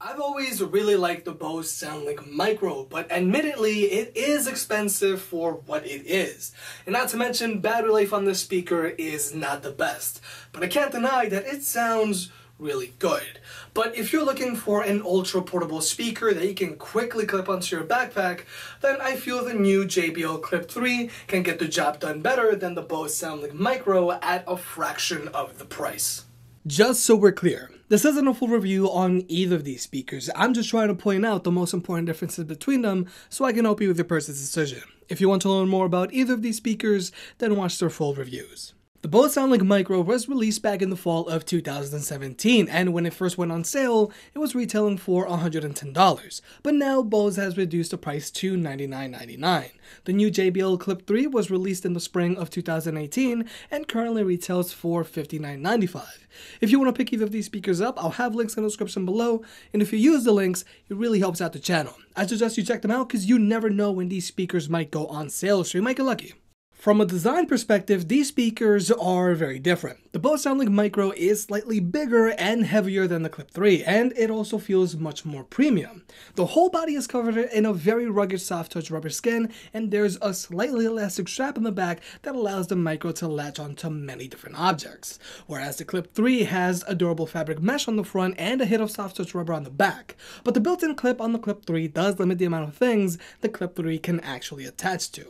I've always really liked the Bose Soundlink Micro, but admittedly it is expensive for what it is. And not to mention, battery life on this speaker is not the best. But I can't deny that it sounds really good. But if you're looking for an ultra portable speaker that you can quickly clip onto your backpack, then I feel the new JBL Clip 3 can get the job done better than the Bose Soundlink Micro at a fraction of the price. Just so we're clear, this isn't a full review on either of these speakers. I'm just trying to point out the most important differences between them so I can help you with your purchase decision. If you want to learn more about either of these speakers, then watch their full reviews. The Bose Soundlink Micro was released back in the fall of 2017, and when it first went on sale, it was retailing for $110. But now Bose has reduced the price to $99.99. The new JBL Clip 3 was released in the spring of 2018 and currently retails for $59.95. If you want to pick either of these speakers up, I'll have links in the description below, and if you use the links, it really helps out the channel. I suggest you check them out because you never know when these speakers might go on sale, so you might get lucky. From a design perspective, these speakers are very different. The Bose Soundlink Micro is slightly bigger and heavier than the Clip 3, and it also feels much more premium. The whole body is covered in a very rugged soft touch rubber skin, and there's a slightly elastic strap in the back that allows the Micro to latch onto many different objects. Whereas the Clip 3 has a durable fabric mesh on the front and a hit of soft touch rubber on the back. But the built-in clip on the Clip 3 does limit the amount of things the Clip 3 can actually attach to.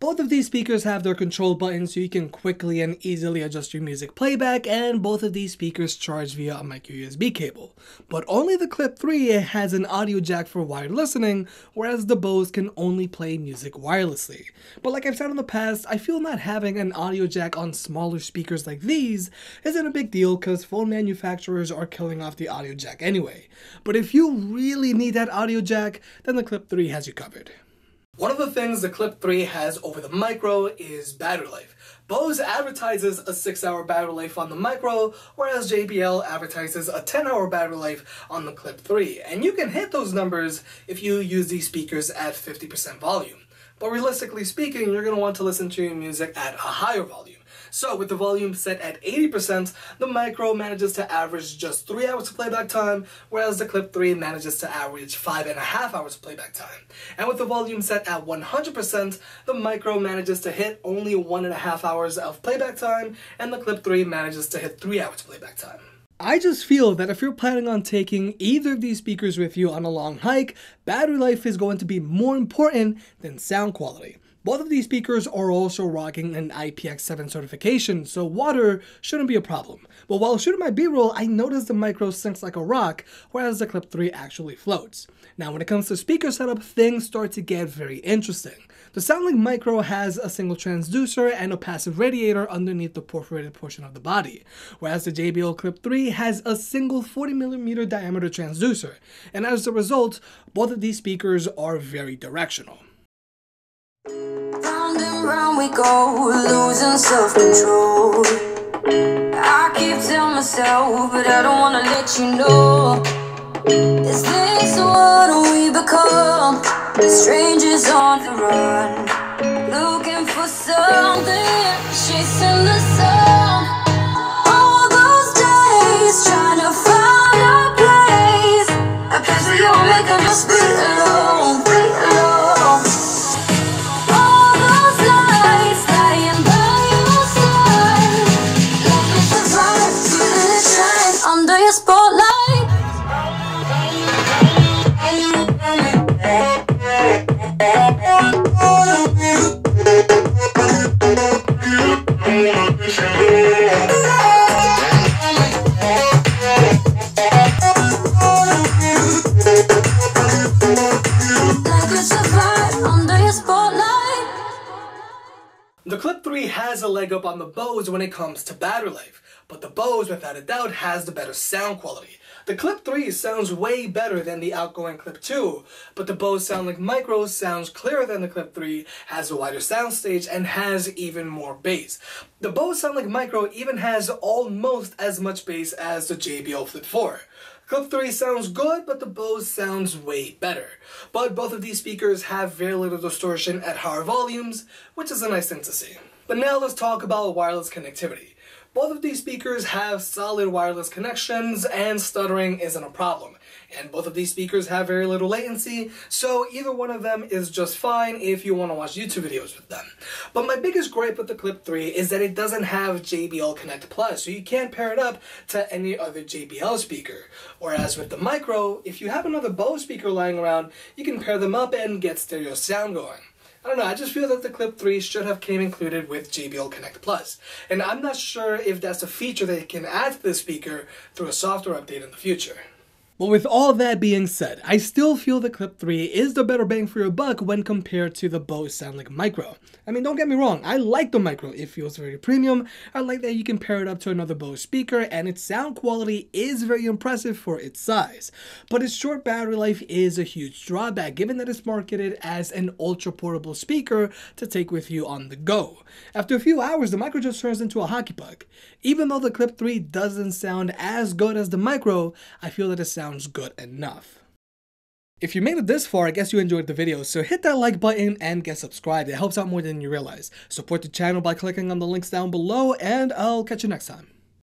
Both of these speakers have their control buttons so you can quickly and easily adjust your music playback, and both of these speakers charge via a micro USB cable. But only the Clip 3 has an audio jack for wired listening, whereas the Bose can only play music wirelessly. But like I've said in the past, I feel not having an audio jack on smaller speakers like these isn't a big deal because phone manufacturers are killing off the audio jack anyway. But if you really need that audio jack, then the Clip 3 has you covered. One of the things the Clip 3 has over the Micro is battery life. Bose advertises a 6-hour battery life on the Micro, whereas JBL advertises a 10-hour battery life on the Clip 3. And you can hit those numbers if you use these speakers at 50% volume. But realistically speaking, you're going to want to listen to your music at a higher volume. So with the volume set at 80%, the Micro manages to average just 3 hours of playback time, whereas the Clip 3 manages to average 5.5 hours of playback time. And with the volume set at 100%, the Micro manages to hit only 1.5 hours of playback time, and the Clip 3 manages to hit 3 hours of playback time. I just feel that if you're planning on taking either of these speakers with you on a long hike, battery life is going to be more important than sound quality. Both of these speakers are also rocking an IPX7 certification, so water shouldn't be a problem. But while shooting my B-roll, I noticed the Micro sinks like a rock, whereas the Clip 3 actually floats. Now when it comes to speaker setup, things start to get very interesting. The Soundlink Micro has a single transducer and a passive radiator underneath the perforated portion of the body, whereas the JBL Clip 3 has a single 40mm diameter transducer, and as a result, both of these speakers are very directional. Round and round we go, losing self-control. I keep telling myself, but I don't wanna let you know. Is this what we become? Strangers on the run, looking for something, chasing the sun. All those days, trying to find a place where you'll make us just be alone, be alone. The Clip 3 has a leg up on the Bose when it comes to battery life, but the Bose without a doubt has the better sound quality. The Clip 3 sounds way better than the outgoing Clip 2, but the Bose Soundlink Micro sounds clearer than the Clip 3, has a wider soundstage, and has even more bass. The Bose Soundlink Micro even has almost as much bass as the JBL Flip 4. Clip 3 sounds good, but the Bose sounds way better. But both of these speakers have very little distortion at higher volumes, which is a nice thing to see. But now let's talk about wireless connectivity. Both of these speakers have solid wireless connections and stuttering isn't a problem. And both of these speakers have very little latency, so either one of them is just fine if you want to watch YouTube videos with them. But my biggest gripe with the Clip 3 is that it doesn't have JBL Connect Plus, so you can't pair it up to any other JBL speaker. Whereas with the Micro, if you have another Bose speaker lying around, you can pair them up and get stereo sound going. I don't know, I just feel that the Clip 3 should have came included with JBL Connect Plus. And I'm not sure if that's a feature they can add to the speaker through a software update in the future. But with all that being said, I still feel the Clip 3 is the better bang for your buck when compared to the Bose Soundlink Micro. I mean, don't get me wrong, I like the Micro. It feels very premium. I like that you can pair it up to another Bose speaker, and its sound quality is very impressive for its size. But its short battery life is a huge drawback, given that it's marketed as an ultra-portable speaker to take with you on the go. After a few hours, the Micro just turns into a hockey puck. Even though the Clip 3 doesn't sound as good as the Micro, I feel that it sounds good enough. If you made it this far, I guess you enjoyed the video, so hit that like button and get subscribed. It helps out more than you realize. Support the channel by clicking on the links down below, and I'll catch you next time.